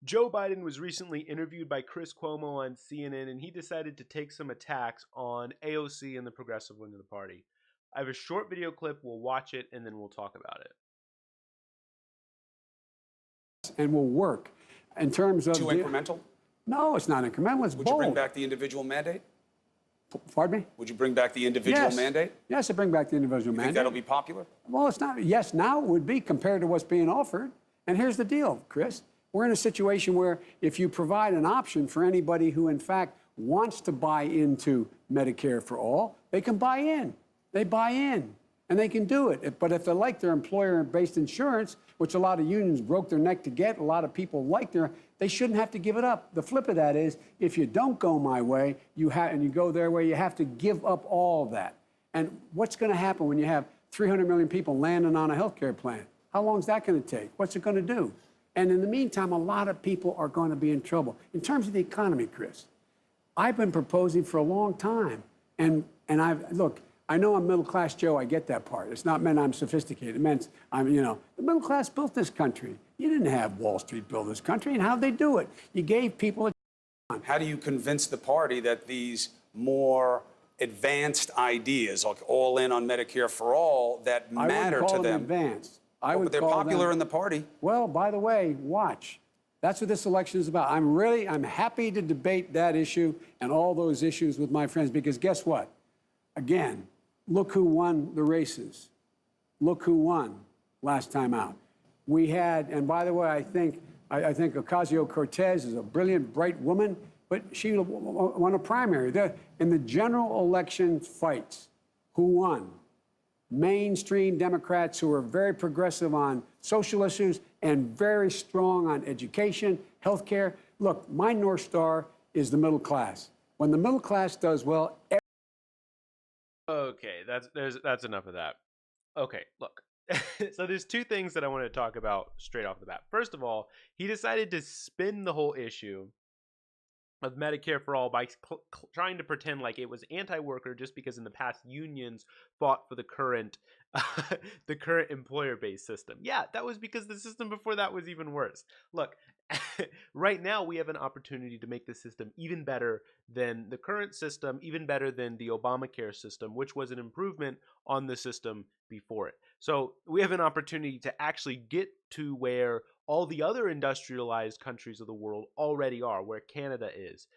Joe Biden was recently interviewed by Chris Cuomo on CNN, and he decided to take some attacks on AOC and the progressive wing of the party. I have a short video clip. We'll watch it, and then we'll talk about it. And will work in terms of Too incremental? No, it's not incremental. It's Would bold. you bring back the individual mandate? Pardon me? Would you bring back the individual Yes. mandate? Yes, I bring back the individual You mandate. think that'll be popular? Well, it's not. Yes, now it would be compared to what's being offered. And here's the deal, Chris. We're in a situation where if you provide an option for anybody who, in fact, wants to buy into Medicare for all, they can buy in. They buy in, and they can do it. But if they like their employer-based insurance, which a lot of unions broke their neck to get, a lot of people like they shouldn't have to give it up. The flip of that is, if you don't go my way, and you go their way, you have to give up all of that. And what's going to happen when you have 300 million people landing on a health care plan? How long is that going to take? What's it going to do? And in the meantime, a lot of people are going to be in trouble. In terms of the economy, Chris, I've been proposing for a long time. Look, I know I'm middle-class Joe. I get that part. It's not meant I'm sophisticated. It meant the middle class built this country. You didn't have Wall Street build this country. And how'd they do it? You gave people a How do you convince the party that these more advanced ideas, like all in on Medicare for all, that matter to them? Advanced. But they're popular in the party. Well, by the way, watch. That's what this election is about. I'm happy to debate that issue and all those issues with my friends, because guess what? Again, look who won the races. Look who won last time out. We had, and by the way, I think Ocasio-Cortez is a brilliant, bright woman, but she won a primary. In the general election fights, who won? Mainstream Democrats who are very progressive on social issues and very strong on education, health care. Look, my North Star is the middle class. When the middle class does well, Okay, that's enough of that. Okay, look. So there's two things that I want to talk about straight off the bat. First of all, he decided to spin the whole issue of Medicare for all by trying to pretend like it was anti-worker just because in the past unions fought for the current the current employer-based system. Yeah, that was because the system before that was even worse. Look, right now we have an opportunity to make the system even better than the current system, even better than the Obamacare system, which was an improvement on the system before it. So we have an opportunity to actually get to where all the other industrialized countries of the world already are, where Canada is,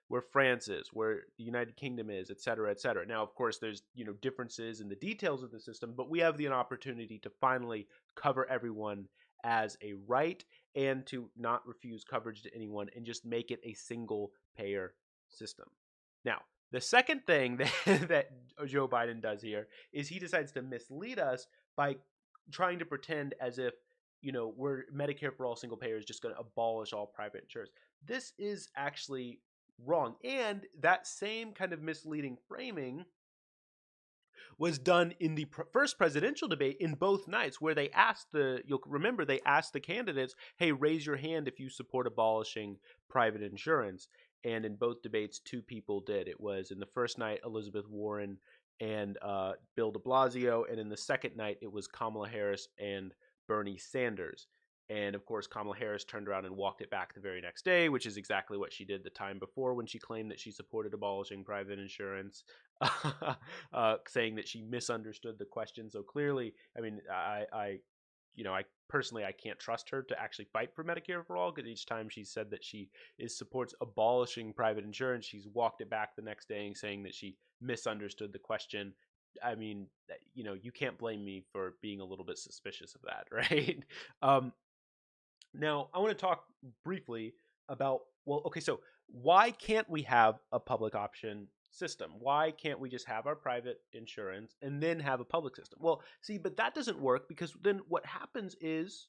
where France is, where the United Kingdom is, et cetera, et cetera. Now, of course, there's differences in the details of the system, but we have the opportunity to finally cover everyone as a right and to not refuse coverage to anyone and just make it a single payer system. Now, the second thing that Joe Biden does here is he decides to mislead us by trying to pretend as if we're Medicare for all single payer is just going to abolish all private insurance. This is actually wrong. And that same kind of misleading framing was done in the first presidential debate in both nights, where they asked you'll remember they asked the candidates, hey, raise your hand if you support abolishing private insurance. And in both debates, two people did. It was in the first night, Elizabeth Warren and Bill de Blasio. And in the second night, it was Kamala Harris and Bernie Sanders. And of course, Kamala Harris turned around and walked it back the very next day, which is exactly what she did the time before when she claimed that she supported abolishing private insurance, saying that she misunderstood the question so clearly. I mean, I personally, I can't trust her to actually fight for Medicare for all, because each time she said that she supports abolishing private insurance, she's walked it back the next day saying that she misunderstood the question. I mean, you can't blame me for being a little bit suspicious of that, right? Now, I want to talk briefly about, so why can't we have a public option system? Why can't we just have our private insurance and then have a public system? Well, see, but that doesn't work, because then what happens is,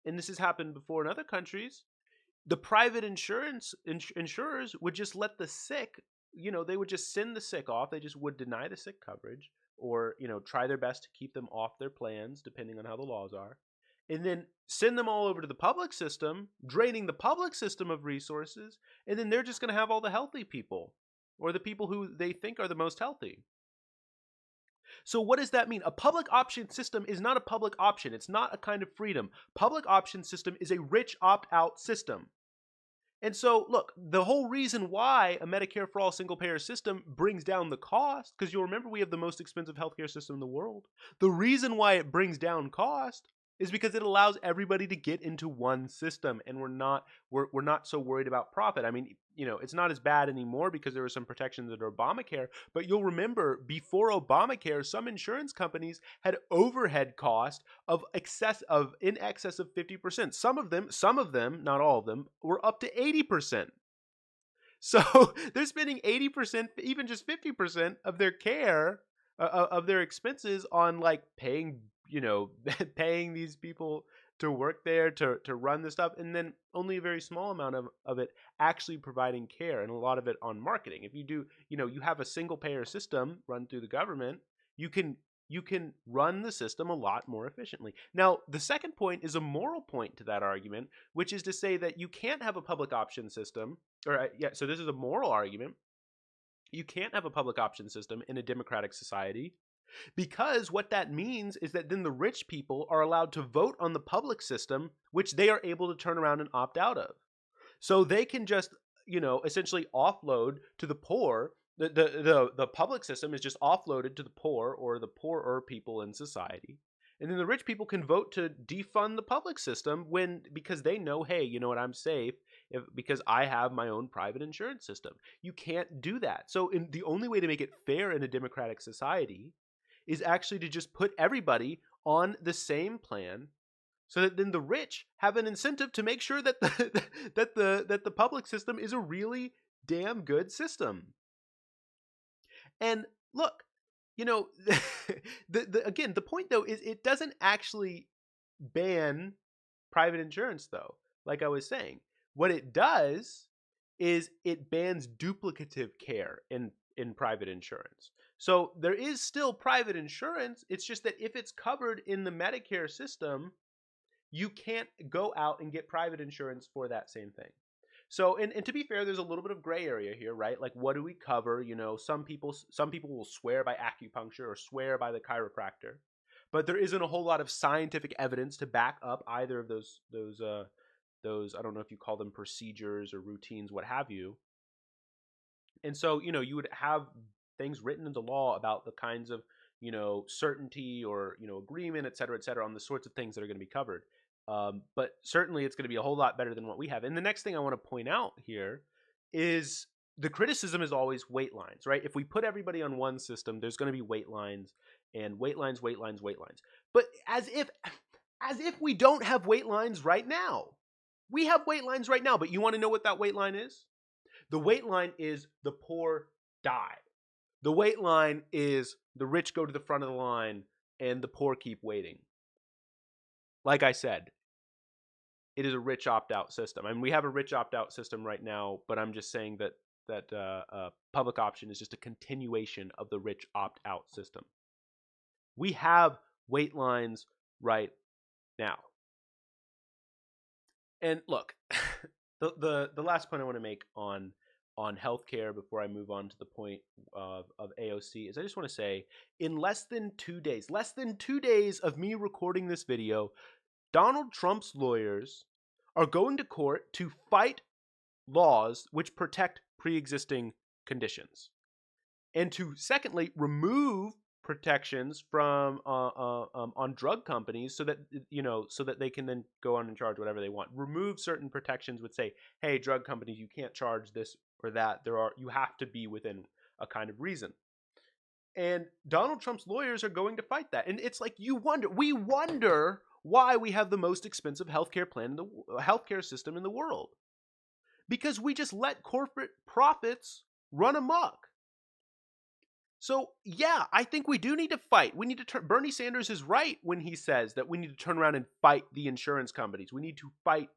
and this has happened before in other countries, the private insurers would just let the sick, they would just send the sick off. They just would deny the sick coverage, or, try their best to keep them off their plans, depending on how the laws are, and then send them all over to the public system, draining the public system of resources, and then they're just going to have all the healthy people, or the people who they think are the most healthy. So what does that mean? A public option system is not a public option. It's not a kind of freedom. Public option system is a rich opt-out system. And so, look, the whole reason why a Medicare for all single-payer system brings down the cost, because you'll remember we have the most expensive healthcare system in the world. The reason why it brings down cost is because it allows everybody to get into one system, and we're not so worried about profit. I mean, it's not as bad anymore because there were some protections under Obamacare, but you'll remember before Obamacare, some insurance companies had overhead cost of in excess of 50%. Some of them, not all of them, were up to 80%. So they're spending 80%, even just 50% of their care, of their expenses on like paying paying these people to work there, to run this stuff, and then only a very small amount of it actually providing care, and a lot of it on marketing. If you do, you have a single payer system run through the government, you can run the system a lot more efficiently. Now, the second point is a moral point to that argument, which is to say that you can't have a public option system, so this is a moral argument. You can't have a public option system in a democratic society, because what that means is that then the rich people are allowed to vote on the public system, which they are able to turn around and opt out of. So they can just, essentially offload to the poor. The public system is just offloaded to the poor or the poorer people in society. And then the rich people can vote to defund the public system because they know, hey, you know what, I'm safe because I have my own private insurance system. You can't do that. So the only way to make it fair in a democratic society is actually to just put everybody on the same plan, so that then the rich have an incentive to make sure that the public system is a really damn good system. And look, again, the point though is it doesn't actually ban private insurance though. Like I was saying, what it does is it bans duplicative care in private insurance. So there is still private insurance. It's just that if it's covered in the Medicare system, you can't go out and get private insurance for that same thing. So, and to be fair, there's a little bit of gray area here, right? Like, what do we cover? Some people will swear by acupuncture or swear by the chiropractor, but there isn't a whole lot of scientific evidence to back up either of those. I don't know if you call them procedures or routines, what have you. And so, you would have things written into law about the kinds of, certainty or, agreement, et cetera, on the sorts of things that are going to be covered. But certainly it's going to be a whole lot better than what we have. And the next thing I want to point out here is the criticism is always wait lines, right? If we put everybody on one system, there's going to be wait lines and wait lines. But as if we don't have wait lines right now. We have wait lines right now, but you want to know what that wait line is? The wait line is the poor die. The wait line is the rich go to the front of the line and the poor keep waiting. Like I said, it is a rich opt-out system. I mean, we have a rich opt-out system right now, but I'm just saying that public option is just a continuation of the rich opt-out system. We have wait lines right now. And look, the last point I want to make on healthcare before I move on to the point of AOC is I just want to say, in less than 2 days of me recording this video, Donald Trump's lawyers are going to court to fight laws which protect pre-existing conditions, and to secondly remove protections from on drug companies so that they can then go on and charge whatever they want. Remove certain protections which say, hey, drug companies, you can't charge this or that. You have to be within a kind of reason. And Donald Trump's lawyers are going to fight that. And it's like we wonder why we have the most expensive healthcare system in the world. Because we just let corporate profits run amok. So, yeah, I think we do need to fight. We need to Bernie Sanders is right when he says that we need to turn around and fight the insurance companies. We need to fight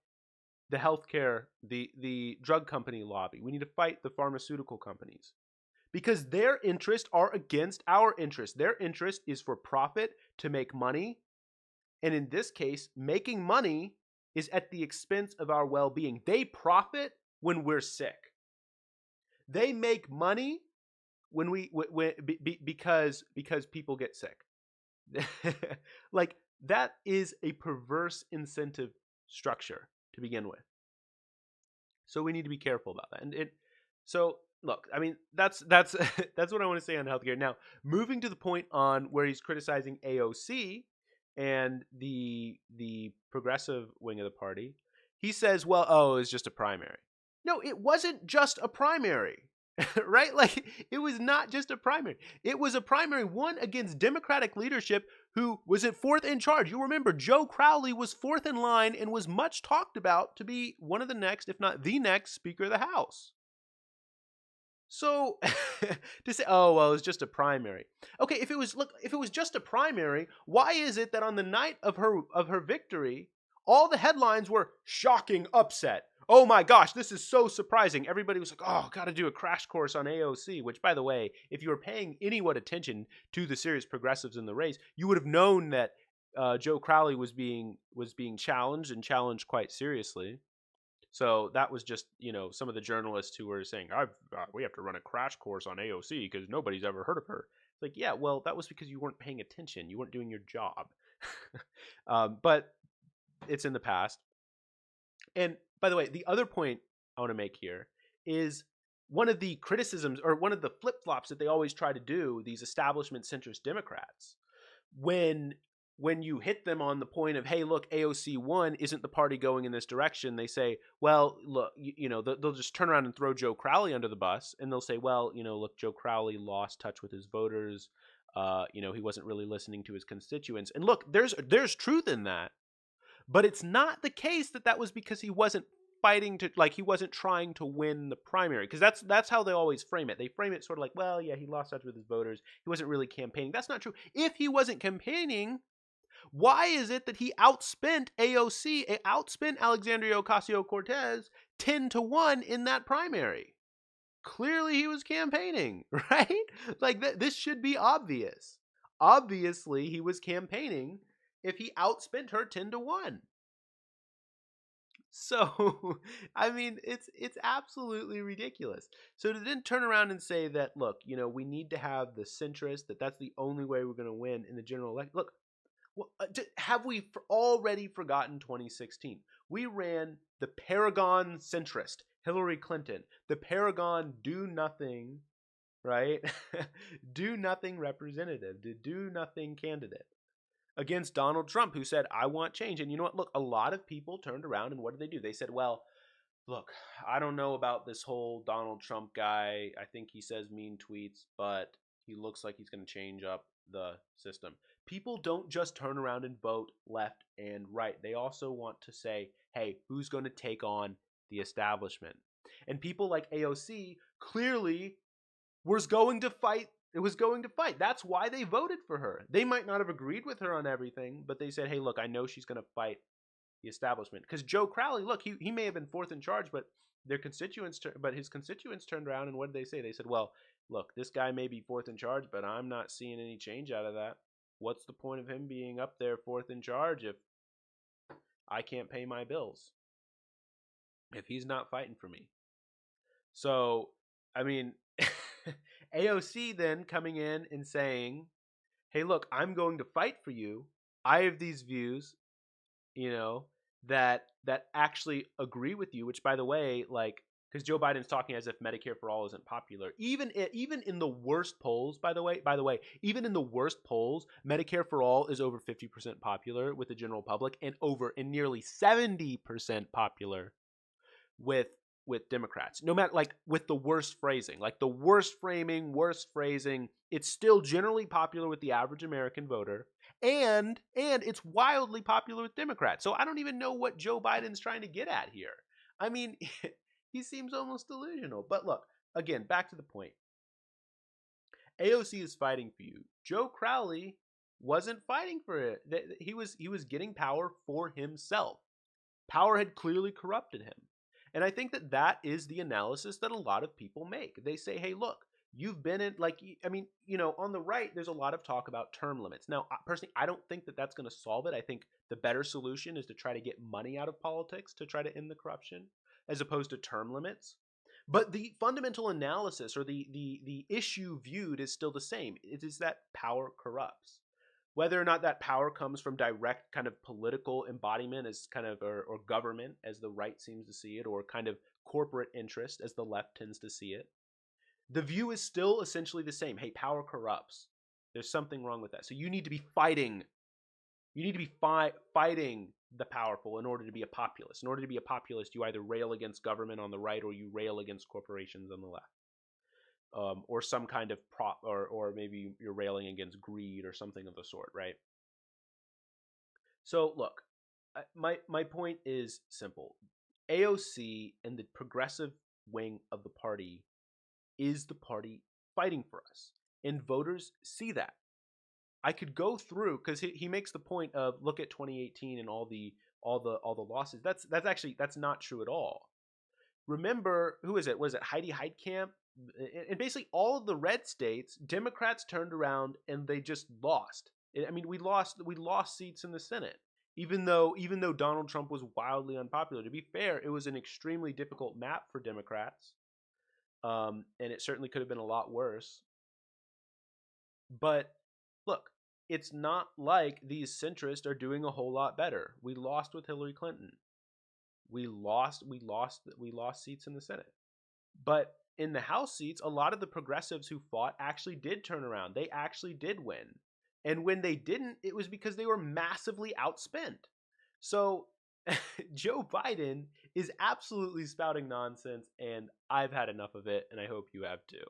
the healthcare, the drug company lobby. We need to fight the pharmaceutical companies because their interests are against our interests. Their interest is for profit, to make money. And in this case, making money is at the expense of our well-being. They profit when we're sick. They make money because people get sick. Like, that is a perverse incentive structure to begin with. So we need to be careful about that. So look, I mean, that's that's what I want to say on healthcare. Now, moving to the point on where he's criticizing AOC and the progressive wing of the party, he says, well, oh, it's just a primary. No, it wasn't just a primary. Right? Like, it was not just a primary. It was a primary won against Democratic leadership who was at fourth in charge. You remember Joe Crowley was fourth in line and was much talked about to be one of the next, if not the next, Speaker of the House. So to say, oh, well, it's just a primary. Okay, if it was just a primary, why is it that on the night of her victory, all the headlines were shocking upset? Oh my gosh, this is so surprising. Everybody was like, oh, got to do a crash course on AOC, which, by the way, if you were paying anyone attention to the serious progressives in the race, you would have known that Joe Crowley was being challenged and challenged quite seriously. So that was just, some of the journalists who were saying, we have to run a crash course on AOC because nobody's ever heard of her. It's like, yeah, well, that was because you weren't paying attention. You weren't doing your job. But it's in the past. And by the way, the other point I want to make here is one of the criticisms or one of the flip-flops that they always try to do, these establishment centrist Democrats, when you hit them on the point of, hey, look, AOC won, isn't the party going in this direction? They say, well, look, they'll just turn around and throw Joe Crowley under the bus, and they'll say, well, look, Joe Crowley lost touch with his voters. He wasn't really listening to his constituents. And look, there's truth in that. But it's not the case that was because he wasn't fighting to, like, he wasn't trying to win the primary. Because that's how they always frame it. They frame it sort of like, well, yeah, he lost touch with his voters. He wasn't really campaigning. That's not true. If he wasn't campaigning, why is it that he outspent AOC, outspent Alexandria Ocasio-Cortez 10-1 in that primary? Clearly he was campaigning, right? Like, this should be obvious. Obviously he was campaigning if he outspent her 10-1. So, I mean, it's absolutely ridiculous. So to then turn around and say that, look, we need to have the centrist, that's the only way we're going to win in the general election. Look, have we already forgotten 2016? We ran the Paragon centrist, Hillary Clinton, the Paragon do-nothing, right? Do-nothing representative, the do-nothing candidate against Donald Trump, who said, I want change. And you know what? Look, a lot of people turned around and what did they do? They said, well, look, I don't know about this whole Donald Trump guy. I think he says mean tweets, but he looks like he's going to change up the system. People don't just turn around and vote left and right. They also want to say, hey, who's going to take on the establishment? And people like AOC clearly was going to fight. It was going to fight. That's why they voted for her. They might not have agreed with her on everything, but they said, hey, look, I know she's going to fight the establishment. Because Joe Crowley, look, he may have been fourth in charge, but his constituents turned around and what did they say? They said, well, look, this guy may be fourth in charge, but I'm not seeing any change out of that. What's the point of him being up there fourth in charge if I can't pay my bills? If he's not fighting for me. So, I mean, AOC then coming in and saying, hey, look, I'm going to fight for you. I have these views, that actually agree with you, which, by the way, like, because Joe Biden's talking as if Medicare for all isn't popular. Even in the worst polls, by the way, even in the worst polls, Medicare for all is over 50% popular with the general public and nearly 70% popular with Democrats. No matter, like, with the worst phrasing, like the worst phrasing, it's still generally popular with the average American voter, and it's wildly popular with Democrats. So I don't even know what Joe Biden's trying to get at here. I mean, he seems almost delusional. But look, again, back to the point. AOC is fighting for you. Joe Crowley wasn't fighting for it. He was getting power for himself. Power had clearly corrupted him. And I think that is the analysis that a lot of people make. They say, hey, look, you've been in, like, I mean, on the right, there's a lot of talk about term limits. Now, personally, I don't think that that's going to solve it. I think the better solution is to try to get money out of politics to try to end the corruption, as opposed to term limits. But the fundamental analysis or the issue viewed is still the same. It is that power corrupts. Whether or not that power comes from direct kind of political embodiment as kind of or government as the right seems to see it, or kind of corporate interest as the left tends to see it, the view is still essentially the same. Hey, power corrupts. There's something wrong with that. So you need to be fighting. You need to be fighting the powerful in order to be a populist. In order to be a populist, you either rail against government on the right or you rail against corporations on the left. Or some kind of or maybe you're railing against greed or something of the sort, right? So look, my point is simple. AOC and the progressive wing of the party is the party fighting for us, and voters see that. I could go through because he makes the point of look at 2018 and all the losses. That's not true at all. Remember, who is it? Was it Heidi Heitkamp? And basically all of the red states, Democrats turned around and they just lost. I mean, we lost seats in the Senate, even though Donald Trump was wildly unpopular. To be fair, it was an extremely difficult map for Democrats, and it certainly could have been a lot worse. But look, it's not like these centrists are doing a whole lot better. We lost with Hillary Clinton. We lost seats in the Senate. But in the House seats, a lot of the progressives who fought actually did turn around. They actually did win. And when they didn't, it was because they were massively outspent. So Joe Biden is absolutely spouting nonsense, and I've had enough of it, and I hope you have too.